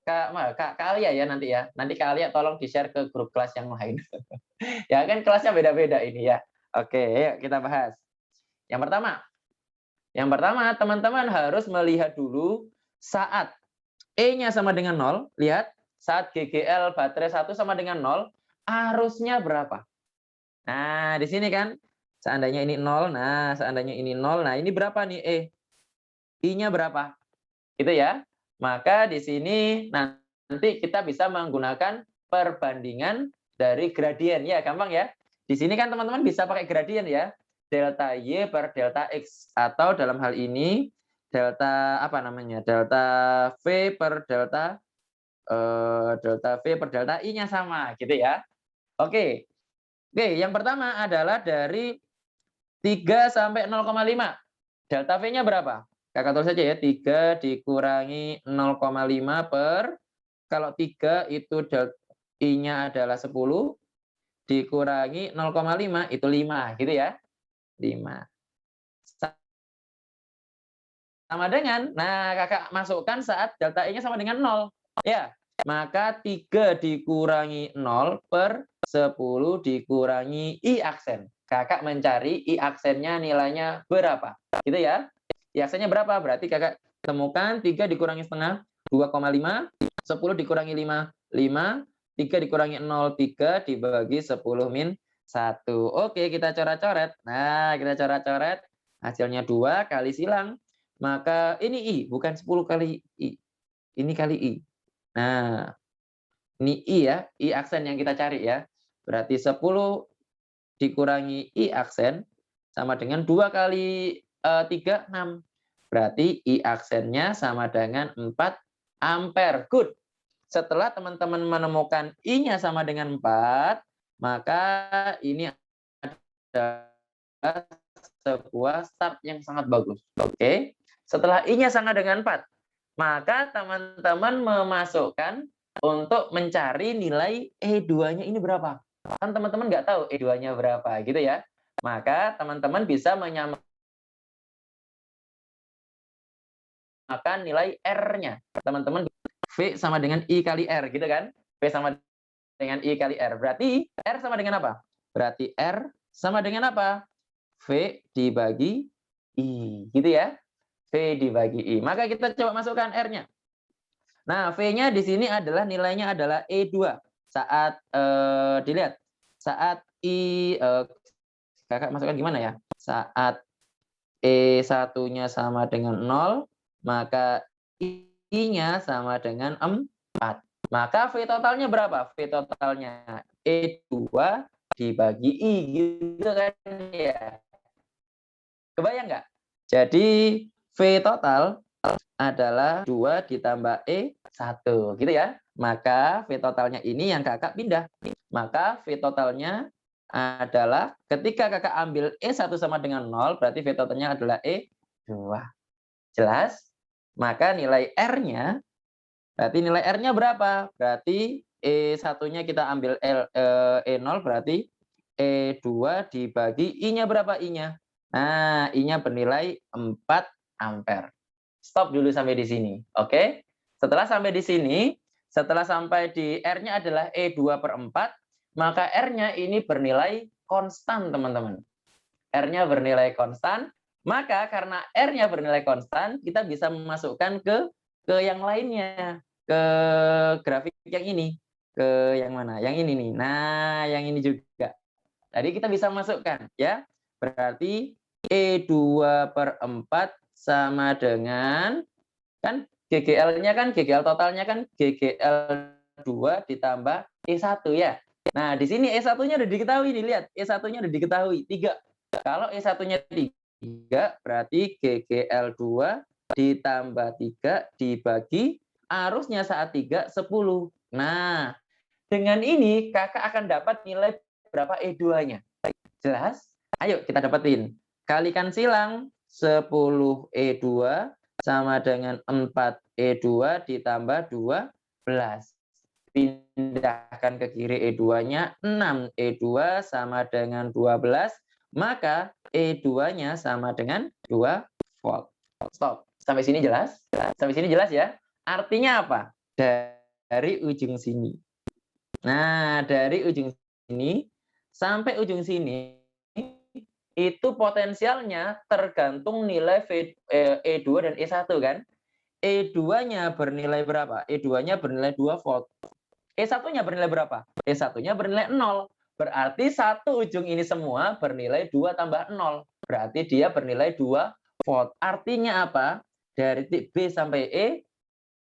Kak Alia ya nanti ya. Nanti Kak Alia tolong di-share ke grup kelas yang lain. Ya kan kelasnya beda-beda ini ya. Oke, yuk kita bahas. Yang pertama teman-teman harus melihat dulu saat E-nya sama dengan 0, lihat saat GGL baterai 1 sama dengan 0, arusnya berapa? Nah, di sini kan seandainya ini 0, nah seandainya ini 0, nah ini berapa nih E? I-nya berapa? Gitu ya. Maka di sini nanti kita bisa menggunakan perbandingan dari gradien ya, gampang ya. Di sini kan teman-teman bisa pakai gradien ya. Delta Y per delta X atau dalam hal ini delta apa namanya? Delta V per delta V per delta I-nya sama gitu ya. Oke. Oke, yang pertama adalah dari 3 sampai 0,5. Delta V-nya berapa? Kakak tulis saja ya, 3 dikurangi 0,5 per, kalau 3 itu I-nya adalah 10, dikurangi 0,5 itu 5, gitu ya. 5. Sama dengan, nah kakak masukkan saat delta I-nya sama dengan 0. Ya, maka 3 dikurangi 0 per 10 dikurangi I aksen. Kakak mencari I aksennya nilainya berapa. Gitu ya. I aksennya berapa? Berarti kakak temukan 3 dikurangi setengah, 2,5. 10 dikurangi 5, 5. 3 dikurangi 0, 3 dibagi 10 min 1. Oke, kita coret-coret. Nah, kita coret-coret. Hasilnya 2 kali silang. Maka ini I, bukan 10 kali I. Ini kali I. Nah, ini I ya, I aksen yang kita cari ya. Berarti 10 dikurangi I aksen sama dengan 2 kali 3, 6. Berarti I aksennya sama dengan 4 ampere. Good. Setelah teman-teman menemukan I-nya sama dengan 4, maka ini adalah sebuah start yang sangat bagus. Oke. Setelah I-nya sama dengan 4, maka teman-teman memasukkan untuk mencari nilai E2-nya ini berapa. Kan teman-teman nggak tahu E2-nya berapa gitu ya. Maka teman-teman bisa menyamakan nilai R-nya. Teman-teman V sama dengan I kali R gitu kan. V sama dengan I kali R. Berarti R sama dengan apa? Berarti R sama dengan apa? V dibagi I. Gitu ya. V dibagi I. Maka kita coba masukkan R-nya. Nah, V-nya di sini adalah nilainya adalah E2. Saat dilihat, saat I kakak masukkan gimana ya? Saat E1-nya sama dengan 0, maka I-nya sama dengan 4. Maka V totalnya berapa? V totalnya E2 dibagi I gitu kan ya. Kebayang nggak? Jadi V total adalah 2 ditambah E1 gitu ya. Maka V totalnya ini yang kakak pindah. Maka V totalnya adalah ketika kakak ambil E1 sama dengan 0, berarti V totalnya adalah E2. Jelas? Maka nilai R-nya, berarti nilai R-nya berapa? Berarti E1-nya kita ambil E0, berarti E2 dibagi I-nya berapa I-nya? Nah, I-nya bernilai 4 ampere. Stop dulu sampai di sini. Oke? Setelah sampai di sini, setelah sampai di R-nya adalah E2 per 4, maka R-nya ini bernilai konstan, teman-teman. R-nya bernilai konstan, maka karena R-nya bernilai konstan, kita bisa memasukkan ke yang lainnya. ke grafik yang ini. Ke yang mana? Yang ini nih. Nah, yang ini juga. Tadi kita bisa masukkan ya. Berarti E2/4 sama dengan, kan GGL-nya kan, GGL totalnya kan GGL2 ditambah E1 ya. Nah, di sini E1-nya udah diketahui nih, lihat. E1-nya udah diketahui, 3. Kalau E1-nya 3, berarti GGL2 ditambah 3 dibagi arusnya saat 3, 10. Nah, dengan ini kakak akan dapat nilai berapa E2-nya. Jelas? Ayo kita dapetin. Kalikan silang 10 E2 sama dengan 4 E2 ditambah 12. Pindahkan ke kiri E2-nya, 6 E2 sama dengan 12, maka E2-nya sama dengan 2 volt. Stop. Sampai sini jelas? Sampai sini jelas ya? Artinya apa? Dari ujung sini. Nah, dari ujung sini sampai ujung sini itu potensialnya tergantung nilai E2 dan E1 kan. E2-nya bernilai berapa? E2-nya bernilai 2 volt. E1-nya bernilai berapa? E1-nya bernilai 0. Berarti satu ujung ini semua bernilai 2 tambah 0. Berarti dia bernilai 2 volt. Artinya apa? Dari titik B sampai E,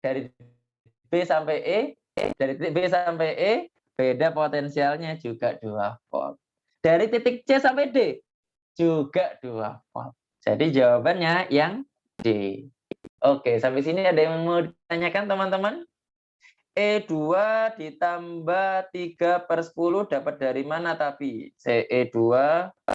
dari B sampai E, dari titik B sampai E, beda potensialnya juga 2 volt. Dari titik C sampai D, juga 2 volt. Jadi jawabannya yang D. Oke, sampai sini ada yang mau ditanyakan teman-teman? E2 ditambah 3/10 dapat dari mana tapi? CE2.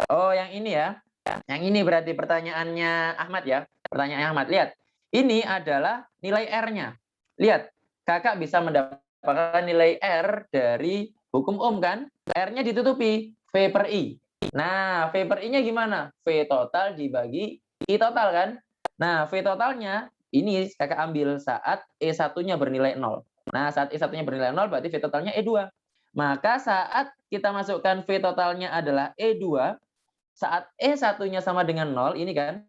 Oh, yang ini ya. Yang ini berarti pertanyaannya Ahmad ya. Pertanyaannya Ahmad. Lihat. Ini adalah nilai R-nya. Lihat. Kakak bisa mendapatkan nilai R dari hukum Ohm kan? R-nya ditutupi. V per I. Nah, V per I-nya gimana? V total dibagi I total kan? Nah, V totalnya ini kakak ambil saat E1-nya bernilai 0. Nah, saat E1-nya bernilai 0 berarti V totalnya E2. Maka saat kita masukkan V totalnya adalah E2, saat E1-nya sama dengan 0, ini kan,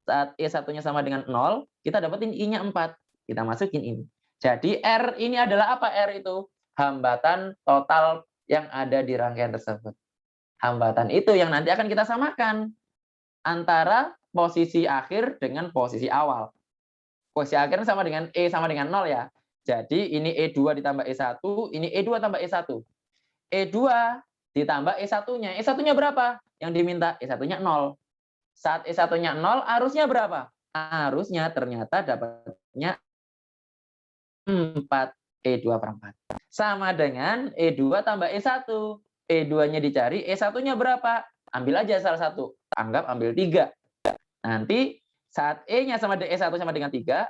saat E1-nya sama dengan 0, kita dapetin I-nya 4. Kita masukin ini. Jadi R ini adalah apa R itu? Hambatan total yang ada di rangkaian tersebut. Hambatan itu yang nanti akan kita samakan antara posisi akhir dengan posisi awal. Posisi akhir sama dengan E sama dengan 0 ya. Jadi ini E2 ditambah E1, ini E2 tambah E1. E2 ditambah E1-nya. E1-nya berapa? Yang diminta E1-nya 0. Saat E1-nya 0, arusnya berapa? Arusnya ternyata dapatnya 4. E2/4. Sama dengan E2 tambah E1. E2-nya dicari, E1-nya berapa? Ambil aja salah satu. Anggap ambil 3. Nanti saat E-nya sama dengan E1 sama dengan 3,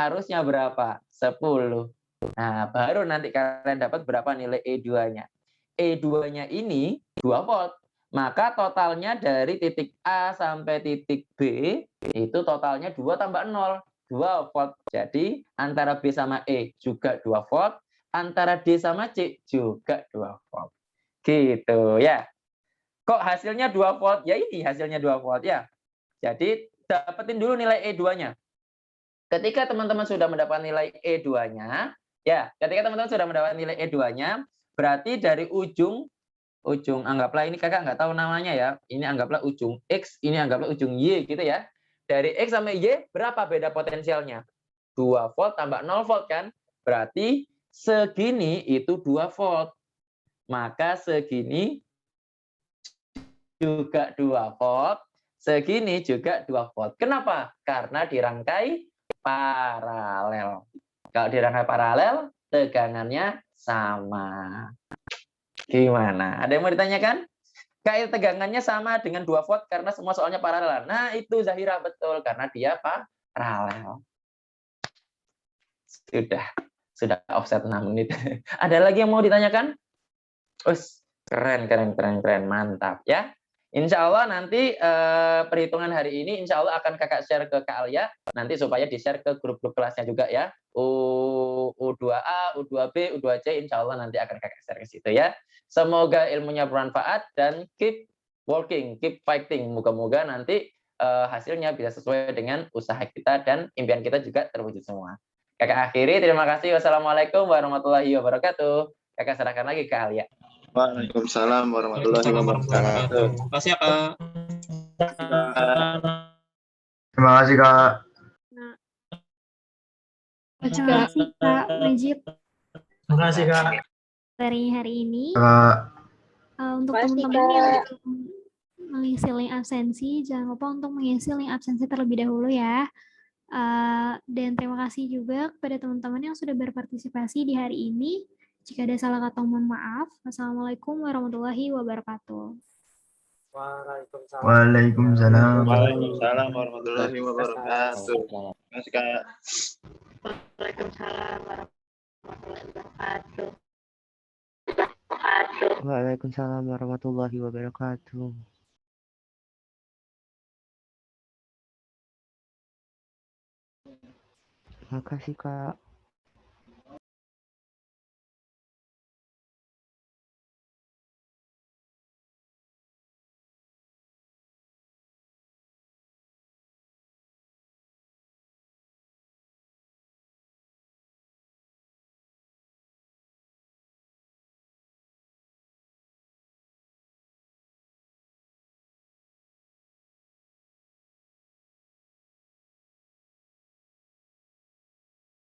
arusnya berapa? 10. Nah, baru nanti kalian dapat berapa nilai E2-nya. E2-nya ini 2 volt. Maka totalnya dari titik A sampai titik B itu totalnya 2 tambah 0. 2 volt. Jadi antara B sama E juga 2 volt. Antara D sama C juga 2 volt. Gitu ya. Kok hasilnya 2 volt? Ya ini hasilnya 2 volt ya. Jadi dapetin dulu nilai E2-nya. Ketika teman-teman sudah mendapat nilai E2-nya, ya, ketika teman-teman sudah mendapat nilai E2-nya, berarti dari ujung anggaplah ini kakak nggak tahu namanya ya. Ini anggaplah ujung X, ini anggaplah ujung Y gitu ya. Dari X sampai Y berapa beda potensialnya? 2 volt tambah 0 volt kan? Berarti segini itu 2 volt. Maka segini juga 2 volt, segini juga 2 volt. Kenapa? Karena dirangkai paralel. Kalau dirangkai paralel, tegangannya sama. Gimana? Ada yang mau ditanyakan? Kayak tegangannya sama dengan 2 volt karena semua soalnya paralel. Nah, itu Zahira betul karena dia paralel. Sudah offset 6 menit. Ada lagi yang mau ditanyakan? Keren, mantap ya. Insya Allah nanti perhitungan hari ini insya Allah akan kakak share ke Kak Alia nanti supaya di-share ke grup-grup kelasnya juga ya. U2A, U2B, U2C insya Allah nanti akan kakak share ke situ ya. Semoga ilmunya bermanfaat dan keep working, keep fighting. Moga-moga nanti hasilnya bisa sesuai dengan usaha kita dan impian kita juga terwujud semua. Kakak akhiri, terima kasih. Wassalamualaikum warahmatullahi wabarakatuh. Kakak serahkan lagi ke Alia. Waalaikumsalam warahmatullahi wabarakatuh. Terima kasih ya Kak. Terima kasih Kak. Terima kasih Kak Najib Terima kasih Kak. dari hari ini. Kak. Untuk teman-teman yang mengisi link absensi, jangan lupa untuk mengisi link absensi terlebih dahulu ya. Dan terima kasih juga kepada teman-teman yang sudah berpartisipasi di hari ini. Jika ada salah kata mohon maaf. Wassalamualaikum warahmatullahi wabarakatuh. Waalaikumsalam. Waalaikumsalam warahmatullahi wabarakatuh. Terima kasih Kak. Waalaikumsalam warahmatullahi wabarakatuh. Waalaikumsalam warahmatullahi wabarakatuh. Terima kasih Kak.